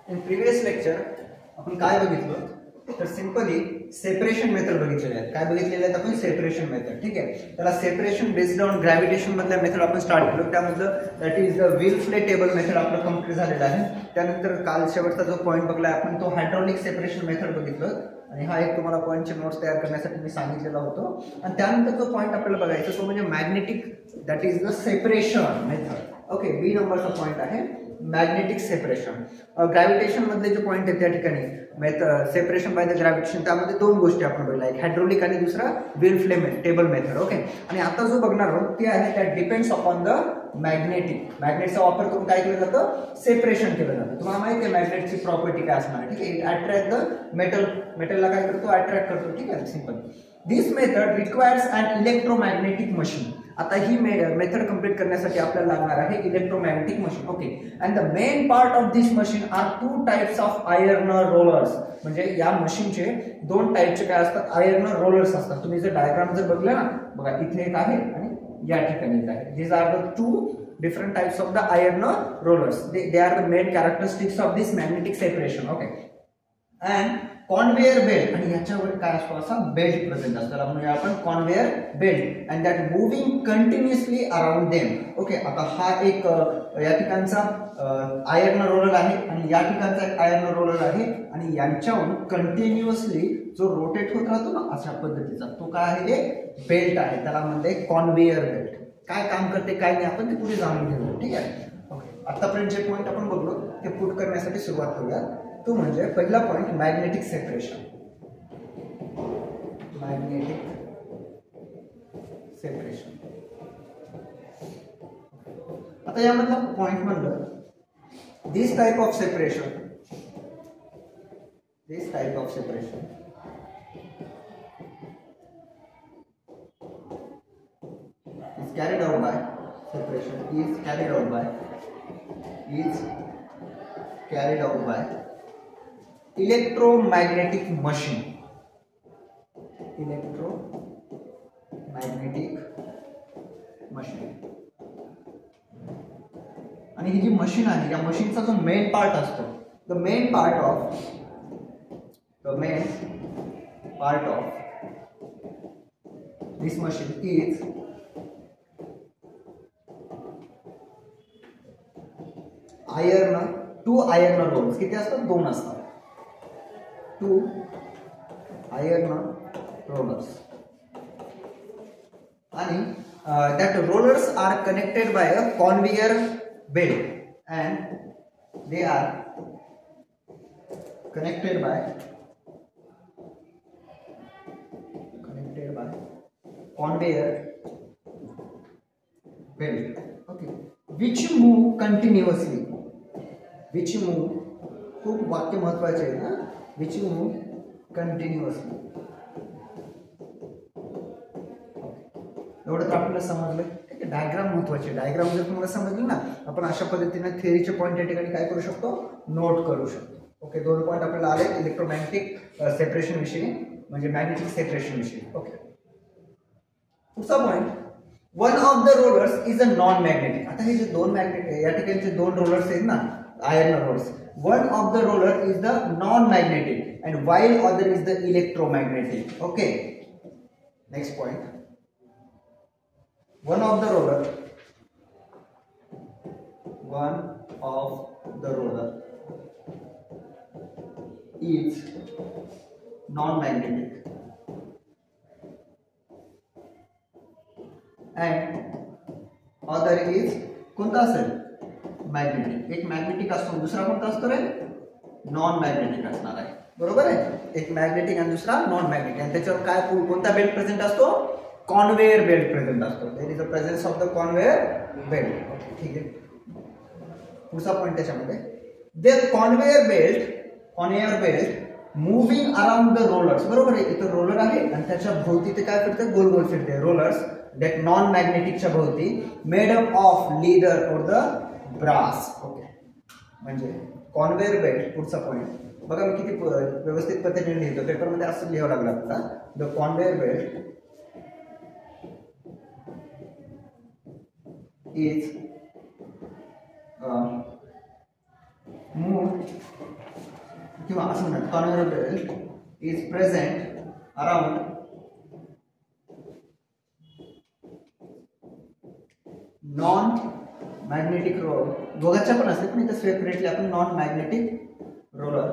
In previous lecture आपण काय बघितलं तर सिंपली सेपरेशन मेथड बघितलेले आहेत. काय बघितलेले आहेत आपण? Separation method. ठीक आहे. त्याला सेपरेशन बेस्ड ऑन ग्रॅव्हिटेशन मधल्या मेथड आपण स्टार्ट केलो. त्यामधलं that is the wilfley table method आपलं कंप्लीट झालेलं आहे. त्यानंतर काल शेवटचा जो पॉईंट बघलाय आपण तो हायड्रॉलिक सेपरेशन मेथड बघितलं आणि हा एक तुम्हाला पॉईंटचे नोट्स तयार करण्यासाठी मी सांगितलेला होतो. आणि त्यानंतर जो पॉईंट आपल्याला बघायचा तो म्हणजे magnetic that is the separation method. Okay, B नंबरचा पॉईंट आहे मॅग्नेटिक सेपरेशन. ग्रॅव्हिटेशन मधले जे पॉईंट आहेत त्या ठिकाणी सेपरेशन बाय द ग्रॅव्हिटेशन त्यामध्ये दोन गोष्टी आपण बघितल्या, एक हायड्रॉलिक आणि दुसरा विलफ्ले टेबल मेथड. ओके, आणि आता जो बघणार आहोत ते आहे that depends upon the magnetic. मॅग्नेटचा वापर करून काय केलं जातं? सेपरेशन केलं जातं. तुम्हाला माहिती आहे मॅग्नेटची प्रॉपर्टी काय असणार. ठीक आहे, इट अट्रॅक्ट द मेटलला काय करतो? अट्रॅक्ट करतो. ठीक आहे, simple. This method requires an electromagnetic machine. आता ही मेथड कंप्लीट करण्यासाठी आपल्याला लागणार आहे electromagnetic machine. Okay, and the main part of this machine are two types of iron rollers. म्हणजे या मशीनचे दोन टाइपचे काय असतात? आयर्न रोलर्स असतात. तुम्ही जर डायग्राम जर बघलं ना, बघा इथे एक आहे आणि या ठिकाणी एक आहे. These are the two different types of the iron rollers. They are the main characteristics of this magnetic separation. Okay, and conveyor belt आणि याच्यावर काय असतो? असा बेल्ट प्रेझेंट असतो. त्याला म्हणूया आपण conveyor belt and that moving continuously around them. Okay, आता हा एक या ठिकाणचा आयर्न रोलर आहे आणि या ठिकाणचा एक आयर्न रोलर आहे आणि यांच्याहून कंटिन्युअसली जो रोटेट होत राहतो ना अशा पद्धतीचा तो काय आहे? एक बेल्ट आहे. त्याला म्हणते कॉन्व्हेयर बेल्ट. काय काम करते काय नाही आपण ते पुढे जाणून घेऊ. ठीक आहे. ओके, आतापर्यंत जे पॉईंट आपण बघलो ते पुट करण्यासाठी सुरुवात करूया. तो म्हणजे पहिला point magnetic separation. Magnetic separation. आता यामधला पॉईंट म्हणलं this type of separation is carried out by electromagnetic machine. आणि ही जी मशीन आहे या मशीनचा जो मेन पार्ट असतो, the main part of this machine is two iron rollers. किती असतात? दोन असतात. टू आयर्न रोलर्स आणि that rollers are connected by a conveyor belt and they are connected by conveyor belt. Okay, which move continuously. खूप वाक्य महत्वाचे आहे ना. which move continuously. एवढं तर आपल्याला समजलं. ठीक आहे, डायग्राम महत्वाचे. डायग्राम जर तुम्हाला समजलं ना आपण अशा पद्धतीने थिअरीचे पॉईंट या ठिकाणी काय करू शकतो? नोट करू शकतो. ओके, दोन पॉईंट आपल्याला आले इलेक्ट्रोमॅग्नेटिक सेपरेशन विषयी म्हणजे मॅग्नेटिक सेपरेशन विषयी. ओके, पुढचा point one of the rollers is a non magnetic. आता हे जे दोन मॅग्नेटिक या ठिकाणचे दोन रोलर्स आहेत ना iron rollers, one of the roller is the non magnetic and while other is the electromagnetic. Okay, next point. One of the roller is non-magnetic and other is कोणता असेल? मॅग्नेटिक. एक magnetic असतो, दुसरा कोणता असतो रे? Non magnetic असणार आहे. बरोबर आहे. एक मॅग्नेटिक आणि दुसरा नॉन मॅग्नेटिक आणि त्याच्यावर काय कोणता बेल्ट प्रेझेंट असतो? कॉन्व्हेयर बेल्ट प्रेझेंट असतो. There is a presence of the conveyor belt. Okay, ठीक आहे. पुढचा पॉईंट त्याच्यामध्ये the conveyor belt moving around the rollers. बरोबर आहे. इथं रोलर आहे आणि त्याच्या भोवती ते काय फिरते? गोल गोल फिरते. रोलर्स दॅट नॉन मॅग्नेटिकच्या भोवती मेड अप ऑफ लेदर और द ब्रास. ओके, म्हणजे कॉन्व्हेयर बेल्ट. पुढचा पॉईंट बघा मी किती व्यवस्थित पद्धतीने लिहितो. पेपरमध्ये असं लिहावं लागलं आपल्याला. The conveyor belt is moved किंवा असं म्हणतात conveyor belt is present around non magnetic roller, दोघांच्या पण असते पण इथं सेपरेटली आपण नॉन मॅग्नेटिक रोलर.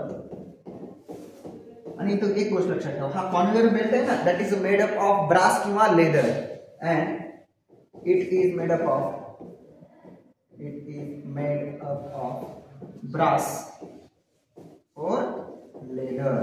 आणि इथं एक गोष्ट लक्षात ठेवा, हा कॉन्व्हेयर बेल्ट आहे ना, that is made up of brass किंवा leather and it is made up of brass और लेदर.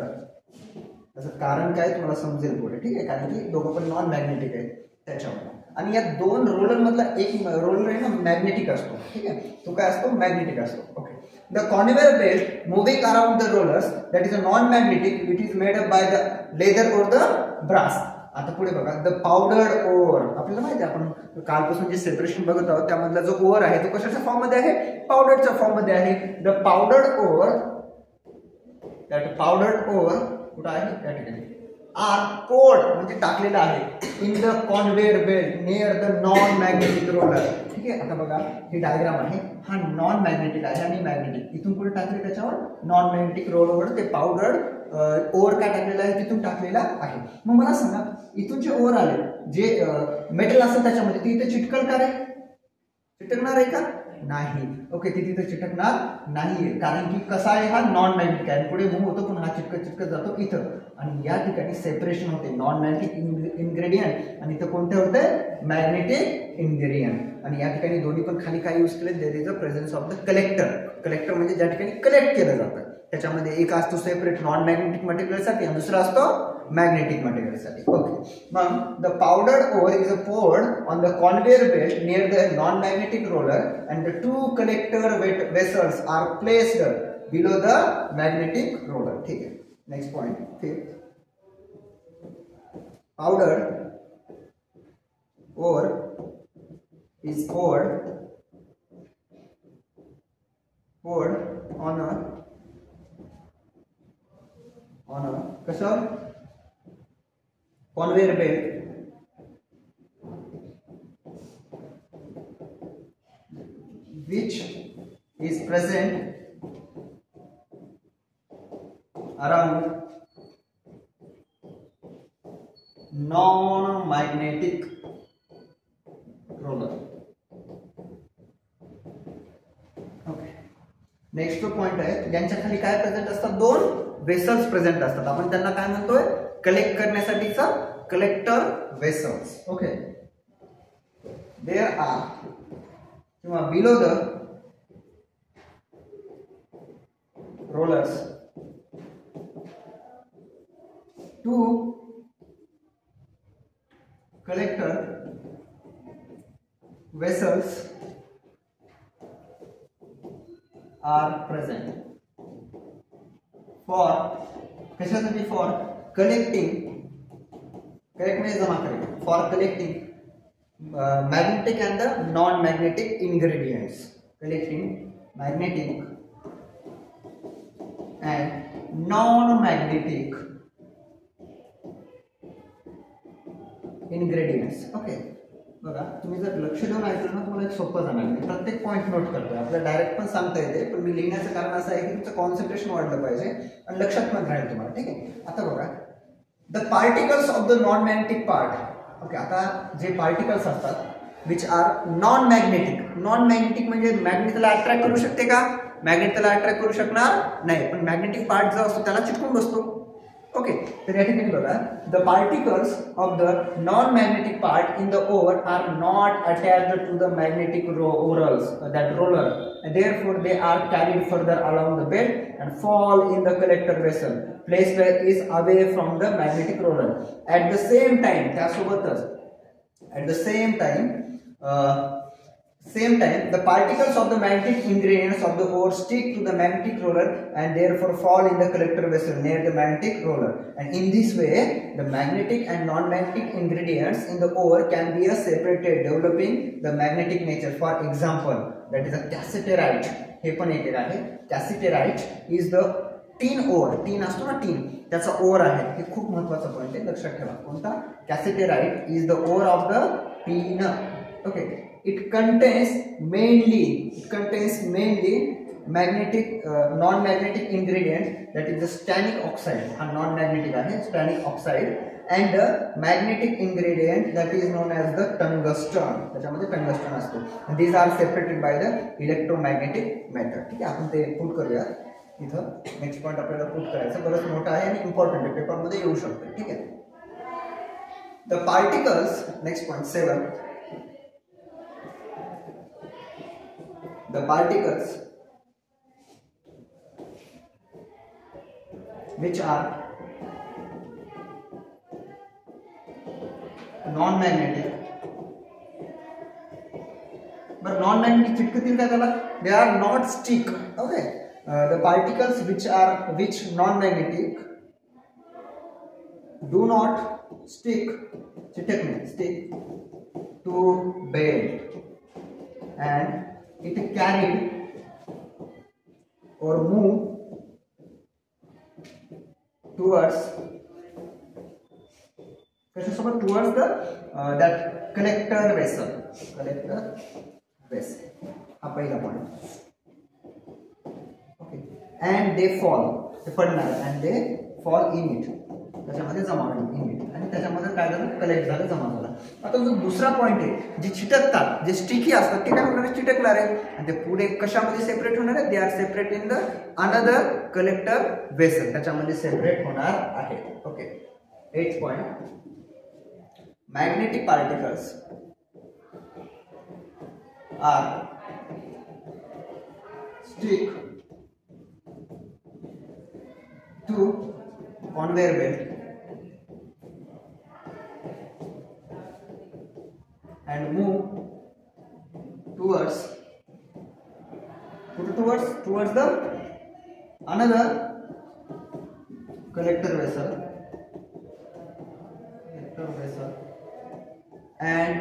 त्याचं कारण काय तुम्हाला समजेल पुढे, ठीक आहे, कारण की दोघं पण नॉन मॅग्नेटिक आहेत त्याच्यामुळे. आणि या दोन रोलर मधला एक रोलर आहे ना मॅग्नेटिक असतो, ठीक आहे, तो काय असतो मॅग्नेटिक असतो. Okay, the conveyor belt moving around the rollers that is a non magnetic it is made up by the leather और द ब्रास. आता पुढे बघा, द पावडर्ड ओर. आपल्याला माहिती आहे आपण कालपासून जे सेपरेशन बघत आहोत त्यामधला जो ओर आहे तो कशाच्या फॉर्म मध्ये आहे, पावडरच्या फॉर्म मध्ये आहे. The powdered ore, that powdered ore कुठं आहे त्या ठिकाणी आर पोर्ड म्हणजे टाकलेला आहे in the conveyor belt near the non magnetic roller. ठीक आहे, आता बघा ही डायग्राम आहे, हा नॉन मॅग्नेटिक आहे आणि मॅग्नेटिक, इथून पुढे टाकले त्याच्यावर नॉन मॅग्नेटिक रोलवर ते पावडर ओर काय टाकलेला आहे तिथून टाकलेला आहे. मग मला सांगा, इथून जे ओर आले जे मेटल असेल त्याच्यामध्ये ते इथे चिटकल का रे, चिटकणार आहे का नाही. ओके, ती तिथे चिटकणार नाहीये कारण की कसा आहे हा नॉन मॅग्नेटिक आहे, पुढे मूव्ह होतो पण हा चिटकत जातो इथं. आणि या ठिकाणी सेपरेशन होते नॉन मॅग्नेटिक इन्ग्रेडियंट आणि इथं कोणते होते मॅग्नेटिक इन्ग्रेडियंट. आणि या ठिकाणी दोन्ही पण खाली काय यूज केले, there is a presence of the collector. Collector म्हणजे ज्या ठिकाणी कलेक्ट केलं जातं त्याच्यामध्ये एक असतो सेपरेट नॉन मॅग्नेटिक मटेरियलसाठी आणि दुसरा असतो मॅग्नेटिक मटेरियलसाठी. ओके, मग the powdered ore is poured on the conveyor belt near the non-magnetic roller and the two collector vessels are placed below the magnetic roller. ठीक है, next point, fifth, powdered ore is poured on a कशावर conveyor belt which is present around non-magnetic roller. Okay, next जो point आहे, यांच्या खाली काय present असतात, दोन वेसल्स प्रेझेंट असतात. आपण त्यांना काय म्हणतोय, कलेक्ट करण्यासाठीचा collector vessels. Okay, there are किंवा below the rollers two collector vessels are present for कशासाठी, फॉर कलेक्टिंग, कलेक्ट म्हणजे जमा करणे, for collecting magnetic and the non-magnetic ingredients, collecting magnetic and non-magnetic ingredients. Okay, बघा तुम्ही जर लक्ष देऊन ऐकलं ना तुम्हाला एक सोपं जाणार. मी प्रत्येक पॉईंट नोट करतोय, आपल्याला डायरेक्ट पण सांगता येते पण मी लिहिण्याचं कारण असं आहे की तुमचं कॉन्सन्ट्रेशन वाढलं पाहिजे आणि लक्षात पण राहील तुम्हाला. ठीक आहे, आता बघा, the particles of the non magnetic part. Okay, आता जे पार्टिकल्स असतात which are non magnetic, non magnetic म्हणजे मॅग्नेट त्याला अट्रॅक्ट करू शकते का, मॅग्नेट त्याला अट्रॅक्ट करू शकणार नाही, पण मॅग्नेटिक पार्ट जो असतो त्याला चिटकून बसतो. ओके, तर या ठिकाणी बघा, the particles of the non magnetic part in the ore are not attached to the magnetic rollers that roller and therefore they are carried further along the belt and fall in the collector vessel placed is away from the magnetic roller. At the same time, त्यासोबतच at the same time the particles of the magnetic ingredients of the ore stick to the magnetic roller and therefore fall in the collector vessel near the magnetic roller. And in this way the magnetic and non-magnetic ingredients in the ore can be separated, developing the magnetic nature. For example, that is a cassiterite. हे पण एक आहे, cassiterite is the tin ore. tin असतो ना, tin त्याचा or आहे. हे खूप महत्त्वाचा पॉइंट आहे, लक्षात ठेवा. कोणता, cassiterite is the ore of the tin. Okay, it contains mainly magnetic non magnetic ingredient that is the stannic oxide, हा नॉन मॅग्नेटिक आहे stannic oxide, and magnetic ingredient that is known as the tungsten, त्याच्यामध्ये tungsten असतो. These are separated by the electromagnetic method. ठीक आहे, आपण ते put करूया इथं. नेक्स्ट पॉईंट आपल्याला पुट करायचं, बरंच मोठं आहे आणि इम्पॉर्टंट आहे, पेपरमध्ये येऊ शकतो. ठीक आहे. The particles, next point 7, the particles which are non-magnetic, but non-magnetic चिटकतील का त्याला? They are not stick. Okay, the particles which non-magnetic do not stick, stick to bed, and it carried or move towards the that collector vessel. हा पहिला point. Okay, and they fall, ते पडणार, and they fall in it, त्याच्यामध्ये जमा होईल in it, आणि त्याच्यामध्ये काय झालं, कलेक्ट झालं, जमा झाला. आता जो दुसरा पॉइंट आहे, जे चिटकतात, जे स्टिकी असतात, ते काय होणार, चिटकणार आहे, आणि ते पुढे कशामध्ये सेपरेट होणार आहे, they are separate in the another collector vessel, त्याच्यामध्ये सेपरेट होणार आहे. Okay, 8th point, magnetic particles are stick to conveyor belt and move towards the another collector vessel and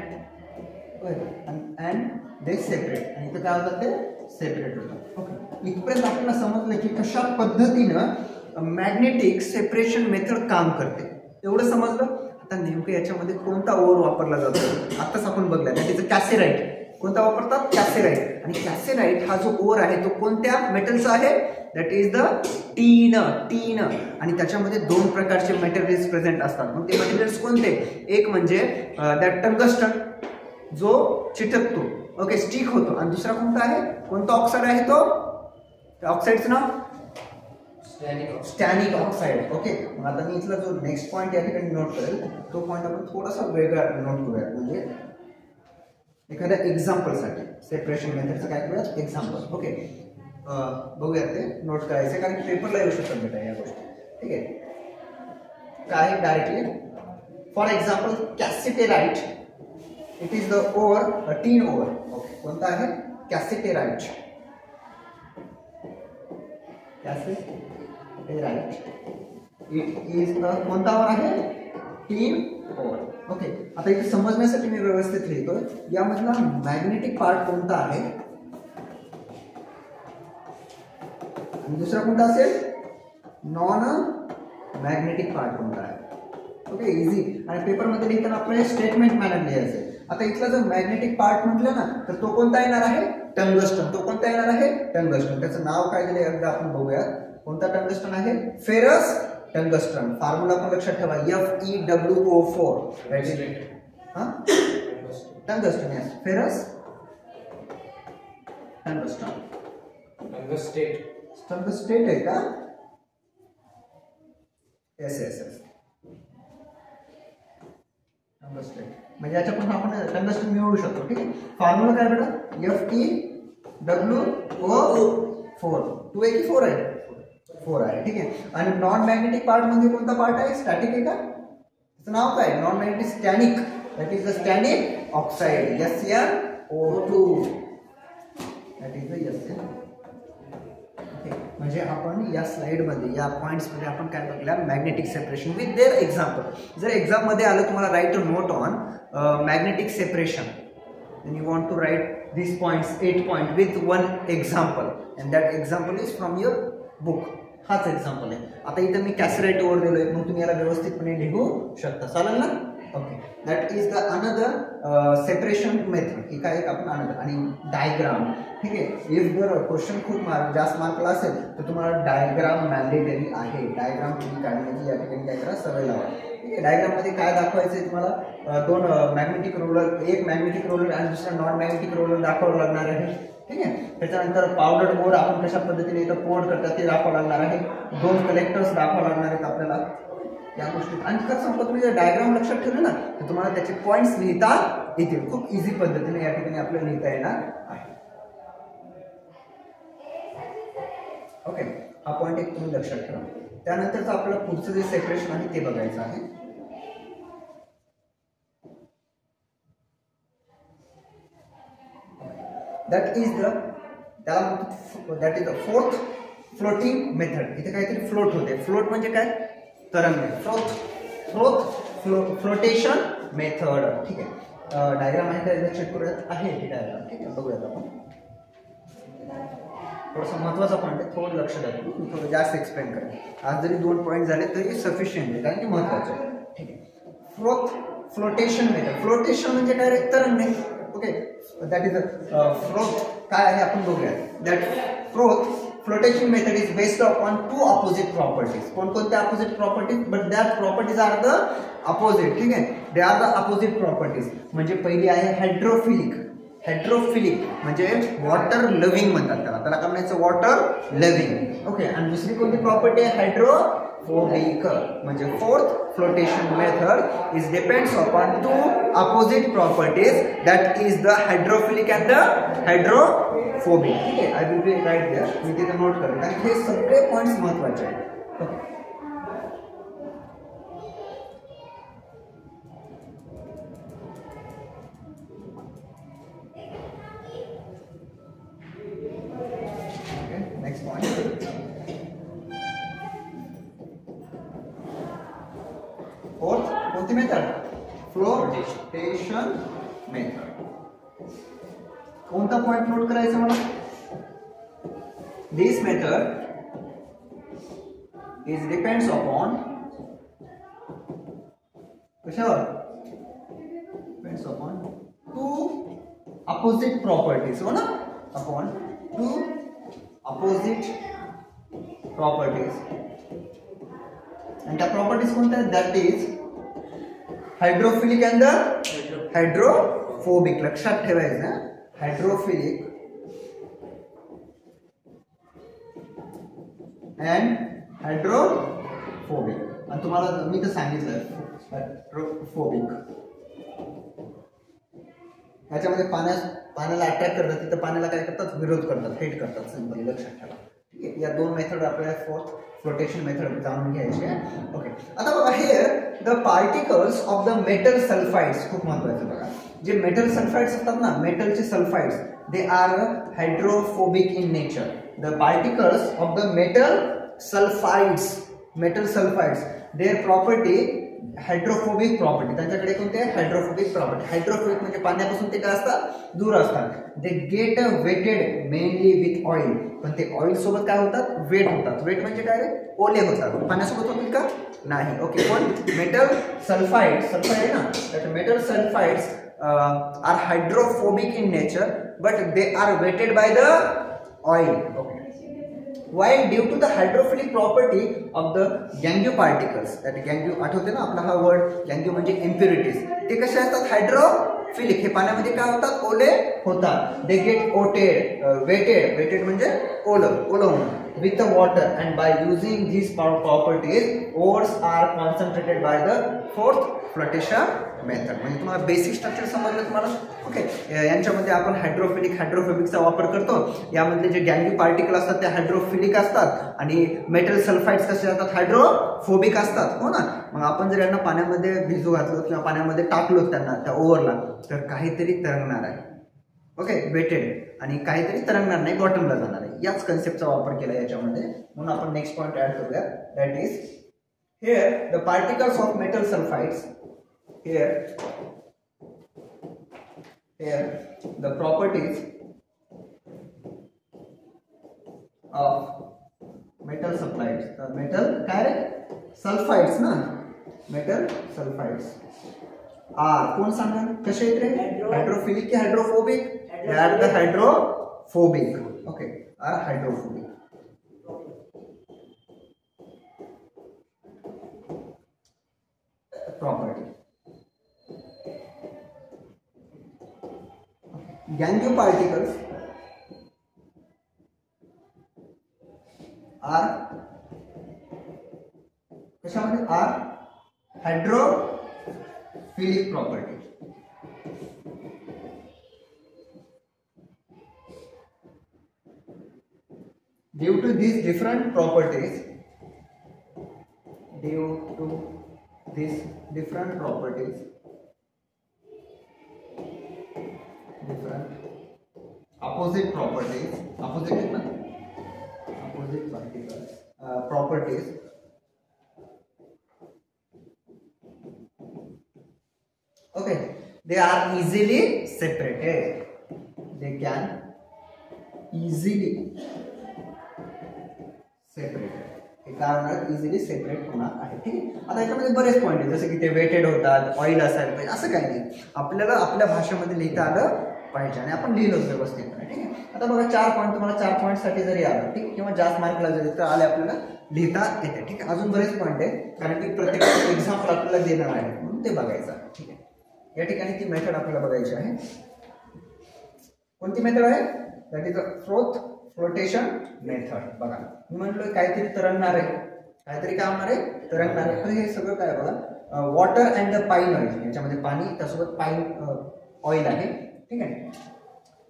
they separate, आणि इथं काय होतात, ते सेपरेट होतात. ओके, इथपर्यंत आपल्याला समजलं की कशा पद्धतीनं मॅग्नेटिक सेपरेशन मेथड काम करते, एवढं समजलं. आता नेमकं याच्यामध्ये कोणता ओर वापरला जातो आताच आपण बघला, त्याचं कॅसेराइट. कोणता वापरतात, कॅसेराइट. आणि कॅसेराइट हा जो ओर आहे तो कोणत्या मेटलचा आहे, दॅट इज द टीन. आणि त्याच्यामध्ये 2 प्रकारचे मटेरियल्स प्रेझेंट असतात. मग ते मटेरियल्स कोणते, एक म्हणजे दॅट टंगस्टन, जो चिटकतो, ओके, स्टिक होतो, आणि दुसरा कोणता आहे, कोणता ऑक्साइड आहे तो, ऑक्साइडचं नाव स्टॅनिक ऑक्साइड. ओके, मग आता मी इथला जो नेक्स्ट पॉईंट या ठिकाणी नोट करेल, तो पॉईंट आपण थोडासा वेगळा नोट करूया, म्हणजे एखाद्या एक्झाम्पलसाठी सेपरेशन मेथडचं काय करूया, एक्झाम्पल. ओके, बघूया, ते नोट करायचं, कारण पेपरला येऊ शकतात बेटा या गोष्टी. ठीक आहे, काय directly, for example cassiterite, it is the ore, tin ore. Okay, कोणता आहे, कॅसिटेराइट. इट इज द कोणता ओर आहे, टीन ओर. ओके, आता इथे समजण्यासाठी मी व्यवस्थित लिहितोय, यामधला मॅग्नेटिक पार्ट कोणता आहे आणि दुसरा कोणता असेल, नॉन मॅग्नेटिक पार्ट कोणता आहे. Okay, easy. आणि पेपरमध्ये लिहिताना आपल्याला स्टेटमेंट मॅनर लिहायचं. आता इथला जर मॅग्नेटिक पार्ट म्हटलं ना, तर तो कोणता येणार आहे, टंगस्टन. तो कोणता येणार आहे, टंगस्टन. त्याचं नाव काय दिलं एकदा आपण बघूया. कोणता टंगस्टन आहे, फेरस टंगस्टन. फॉर्म्युला पण लक्षात ठेवा, FeWO4. Tungsten, yes, ferrous tungsten. Tungstate आहे का, एस. टंगस्टेट म्हणजे याच्यापासून आपण टंगस्टन मिळवू शकतो. ठीक आहे, फॉर्म्युला काय बेटा, FeWO4. 2 आहे की 4 आहे, 4 आहे. ठीक आहे, आणि नॉन मॅग्नेटिक पार्ट मध्ये कोणता पार्ट आहे, स्टॅटिक आहे का, त्याचं नाव काय, non magnetic stannic, that is the stannic oxide, SnO2, that is the SN. म्हणजे आपण या स्लाइडमध्ये, या पॉइंट्समध्ये आपण काय बघलं, magnetic separation with their example. जर एक्झाममध्ये आलं तुम्हाला right a note on magnetic separation, then you want to write these points, 8 points with one example, and that example is from your book. हाच एक्झाम्पल आहे. आता इथं मी कॅसेराइट ओर दिलोय, मग तुम्ही याला व्यवस्थितपणे लिहू शकता, चालेल ना. Okay, that is the another separation method. ही काय आपण अनदर. आणि डायग्राम, ठीक आहे. इफ जर क्वेश्चन खूप जास्त मार्कला असेल तर तुम्हाला डायग्राम मॅन्डेटरी आहे. डायग्राम तुम्ही काढण्याची या ठिकाणी काय करा, सवय लावा. ठीक आहे. डायग्राम मध्ये काय दाखवायचं आहे तुम्हाला, दोन मॅग्नेटिक रोलर, एक मॅग्नेटिक रोलर आणि दुसरा नॉन मॅग्नेटिक रोलर दाखवावं लागणार आहे. ठीक आहे. त्याच्यानंतर पावडर बोर्ड आपण कशा पद्धतीने इथं पोर्ट करतात ते दाखवावं लागणार आहे. दोन कलेक्टर्स दाखवावं लागणार आहेत आपल्याला या गोष्टीत. आणि जर समजा तुम्ही जर डायग्राम लक्षात ठेवलं ना तर तुम्हाला त्याचे पॉईंट्स लिहिता येतील. खूप इझी पद्धतीने या ठिकाणी आपल्याला लिहिता येणार आहे. ओके, हा पॉईंट एक तुम्ही लक्षात ठेवा. त्यानंतरचं आपलं पुढचं जे सेपरेशन आहे ते बघायचं आहे. That is the fourth floating method. इथे काहीतरी फ्लोट होते. फ्लोट म्हणजे काय, तरंग. Flotation method. ठीक आहे. डायग्राम आहे का चेक करूयात. आहे ही डायग्राम. ठीक आहे, बघूयात आपण. थोडासा महत्वाचा पॉईंट आहे, थोडं लक्ष द्या. मी थोडं जास्त एक्सप्लेन करेन. आज जरी 2 पॉईंट झाले तरी सफिशियंट आहे, कारण की महत्वाचे आहे. ठीक आहे. Flotation method. फ्लोटेशन म्हणजे काय रे, तरंगणे. Okay, that is float. काय आहे आपण बघूया. That flotation method is based upon 2 opposite properties. कोणकोणत्या opposite properties, but that properties are the opposite. ठीक आहे, they are the opposite properties. म्हणजे पहिली आहे हायड्रोफिलिक. हायड्रोफिलिक म्हणजे वॉटर लव्हिंग म्हणतात त्याला. त्याला काय म्हणायचं, वॉटर लव्हिंग. ओके, आणि दुसरी कोणती प्रॉपर्टी आहे, हायड्रोफोबिक. म्हणजे fourth flotation method is depends upon 2 opposite properties, that is the hydrophilic and the hydrophobic. ठीक आहे, I will be right there. मी तिथे नोट करेन, कारण हे सगळे पॉईंट्स महत्वाचे आहेत. ओके, फोर्थ कोणती मेथड, फ्लोटेशन मेथड. कोणता पॉइंट नोट करायचा मला, this method is depends upon कशावर, डिपेंड्स अपॉन 2 अपोजिट प्रॉपर्टीज. हो ना, अपॉन 2 अपोजिट प्रॉपर्टीज. आणि त्या प्रॉपर्टीज कोणत्या आहेत, that is hydrophilic and the hydrophobic. लक्षात ठेवायचं, हायड्रोफिलिक अँड हायड्रोफोबिक. आणि तुम्हाला मी तर सांगितलं हायड्रोफोबिक याच्यामध्ये पाण्याला अट्रॅक्ट करतात, तिथं पाण्याला काय करतात, विरोध करतात, हेट करतात. सिंपली लक्षात ठेवा. ठीक आहे, या 2 मेथड आपल्याला फोर्थ फ्लोटेशन मेथड जाणून घ्यायची आहे. ओके, आता बघा, here the particles of the metal sulphides. खूप महत्वाचं बघा, जे मेटल सल्फाइड्स असतात ना, मेटलचे sulphides, they are hydrophobic in nature. The particles of the metal sulphides, their property hydrophobic property. त्यांच्याकडे कोणते हायड्रोफोबिक प्रॉपर्टी. हायड्रोफोबिक म्हणजे पाण्यापासून ते काय असतात, दूर असतात. They get wetted mainly with oil. पण ते ऑइल सोबत काय होतात, वेट होतात. वेट म्हणजे काय रे, ओले होतात. पाण्यासोबत होतील का, नाही. ओके, पण मेटल सल्फाइड आहे ना, तर metal sulphides are hydrophobic in nature, but they are wetted by the oil. Okay, while due to the hydrophilic property of the gangue particles, that gangue आठवते ना आपला हा वर्ड, gangue म्हणजे impurities, ते कसे असतात, हायड्रोफिलिक. हे पाण्यामध्ये काय होतात, ओले होतात. they get weighted म्हणजे ओलं होणं with the water, and by using these properties ores are concentrated by the fourth flotation method. म्हणजे तुम्हाला बेसिक स्ट्रक्चर समजलं तुम्हाला. ओके, यांच्यामध्ये आपण हायड्रोफोबिकचा वापर करतो. यामधले जे गँगी पार्टिकल असतात ते हायड्रोफिलिक असतात आणि मेटल सल्फाइड्स कसे असतात, हायड्रोफोबिक असतात. हो ना, मग आपण जर यांना पाण्यामध्ये भिजू घातलो किंवा पाण्यामध्ये टाकलो त्यांना, त्या ओव्हरला, तर काहीतरी तरंगणार आहे. ओके, वेटेड, आणि काहीतरी तरंगणार नाही, बॉटमला जाणार आहे. याच कन्सेप्टचा वापर केला याच्यामध्ये. म्हणून आपण नेक्स्ट पॉइंट ऍड करूया, that is here the particles of metal sulphides. Here the properties of metal sulfides, metal sulfides na, metal sulfides. Are कोण सांगा कसे आहेत रे हायड्रोफिलिक की hydrophobic they are the hydrophobic okay are hydrophobic property gangue particles are कशामध्ये are hydrophilic property due to these different properties different opposite properties opposite particles properties okay they are easily separated they can easily separated हे कारण easily separate होणार आहे ठीक आहे आता याच्यामध्ये बरेच पॉईंट आहेत जसे की ते वेटेड होतात ऑइल असायला पाहिजे असं काही नाही आपल्याला आपल्या भाषेमध्ये लिहिता आलं पाहिजे आणि आपण लिहिलं व्यवस्थितपणे ठीक आहे आता बघा 4 पॉईंट तुम्हाला 4 पॉईंटसाठी जरी आलं ठीक किंवा जास्त मार्कला जरी तर आले आपल्याला लिहिता येते ठीक आहे अजून बरेच पॉईंट आहेत कारण की प्रत्येक एक्झाम्पल आपल्याला देणार आहे म्हणून ते बघायचं आहे ठीक आहे या ठिकाणी ती मेथड आपल्याला बघायची आहे कोणती मेथड आहे that is a flotation method बघा मी म्हटलं काहीतरी तरंगणार आहे काहीतरी काय होणार आहे तरंगणार आहे तर हे सगळं काय बघा water and the pine oil याच्यामध्ये पाणी त्यासोबत पाईन ऑइल आहे ठीक आहे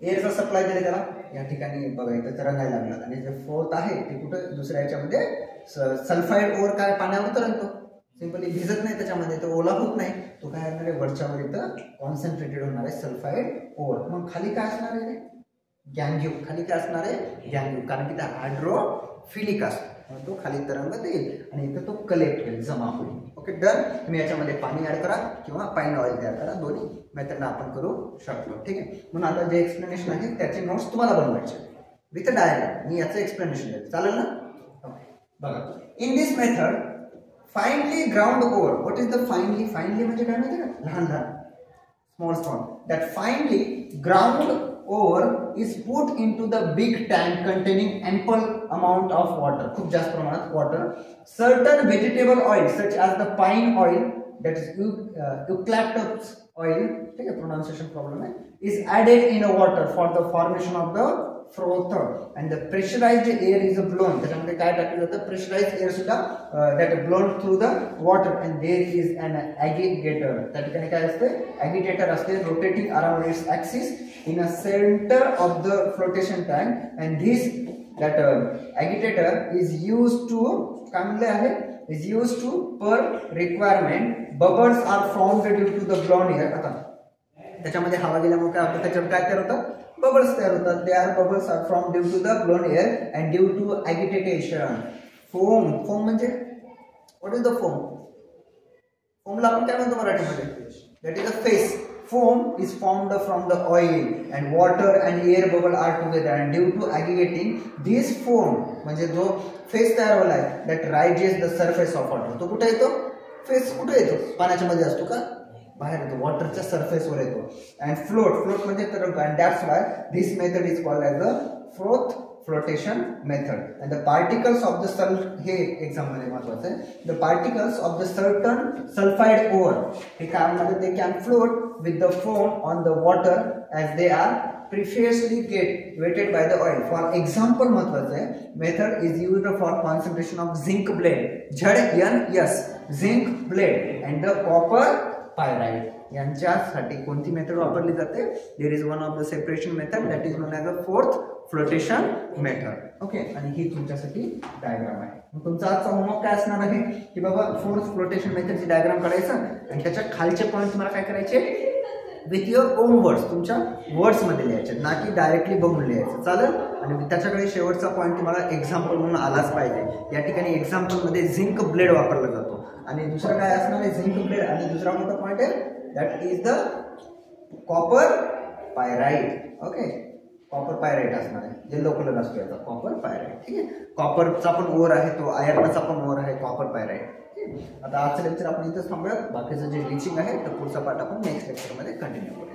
एअरचा सप्लाय दिला त्याला या ठिकाणी बघा इथं तरंगायला लागला आणि जे फोर्थ आहे ते कुठं दुसऱ्या याच्यामध्ये सल्फाईड ओर काय पाण्यावर तरंगतो सिंपली भिजत नाही त्याच्यामध्ये तो ओला होत नाही तो काय असणार आहे वरच्यावर इथं कॉन्सन्ट्रेटेड होणार आहे सल्फाईड ओर मग खाली काय असणार आहे गँग्यू खाली काय असणार आहे गँग्यू कारण की त्या हायड्रोफिलिक असतो तो खाली तरंगत येईल आणि इथं तो कलेक्ट होईल जमा होईल ओके डन तुम्ही याच्यामध्ये पाणी ऍड करा किंवा पाईन ऑइल तयार करा दोन्ही मेथडला आपण करू शकतो ठीक आहे म्हणून आता जे एक्सप्लेनेशन आहे त्याचे नोट्स तुम्हाला बनवायचे विथ डायग्राम मी याचं एक्सप्लेनेशन देतो चालेल ना बघा in this method finally ground over what is the finally म्हणजे काय माहिती का लहान लहान small that finally ground ore is put into the big tank containing ample amount of water खूप जास्त प्रमाणात water certain vegetable oil such as the pine oil that is eucalyptus oil ठीक आहे pronunciation problem आहे is added in a water for the formation of the froth and the pressurized air is blown त्याच्यामध्ये काय टाकलं जातं pressurized air सुद्धा that blown through the water and there is an agitator त्या ठिकाणी काय असते agitator असते rotating around its axis in a center of the flotation tank and this that agitator is used to काय म्हणले आहे is used to per requirement bubbles are formed due to the blown air आता त्याच्यामध्ये हवा गेल्यामुळे काय होतं त्याच्यावर काय तयार होतं बबल्स तयार होतात they are bubbles are from due to the blown air and due to agitation foam म्हणजे व्हॉट इज द फोमला आपण काय म्हणतो मराठीमध्ये दॅट इज अ फेस foam is formed from the oil and water and air bubble are together and due to aggregating this foam म्हणजे जो face तयार झाला आहे that rises the surface of water तो कुठे येतो फेस कुठे येतो पाण्याच्या मध्ये असतो का बाहेर येतो वॉटरच्या सरफेसवर येतो अँड फ्लोट म्हणजे तरंग and that's why this method is called as the flotation method and the particles of the हे एक्झाम मध्ये महत्वाचं आहे the particles of the certain sulfide ore हे काय म्हणतात they can float with the foam on the water as they are previously get weighted by the oil for example महत्वाचं आहे method is used for concentration of zinc blende ZNS zinc blende and the copper pyrite यांच्यासाठी कोणती method वापरली जाते there is one of the separation method that is known as a froth flotation method okay आणि ही तुमच्यासाठी diagram आहे मग तुमचा आजचा होमवर्क काय असणार आहे की बाबा फोर्थ फ्लोटेशन मेथडची डायग्राम काढायचं आणि त्याच्या खालचे पॉईंट तुम्हाला काय करायचे विथ युअर ओन वर्ड्स तुमच्या वर्ड्समध्ये लिहायचे ना की डायरेक्टली बघून लिहायचं चालेल आणि त्याच्याकडे शेवटचा पॉईंट तुम्हाला एक्झाम्पल म्हणून आलाच पाहिजे या ठिकाणी एक्झाम्पलमध्ये झिंक ब्लेड वापरला जातो आणि दुसरं काय असणार आहे झिंक ब्लेड आणि दुसरा कोणता पॉईंट आहे that is the copper pyrite okay copper pyrite असणार आहे, येलो कलर असतो याचा कॉपर पायराईट. ठीक आहे, कॉपरचा पण ओर आहे तो, आयर्नचा पण ओर आहे कॉपर पायराईट. ठीक आहे, आता आजचं लेक्चर आपण इथंच थांबूयात. बाकीचं जे टीचिंग आहे तर पुढचा पार्ट आपण नेक्स्ट लेक्चरमध्ये कंटिन्यू करूया.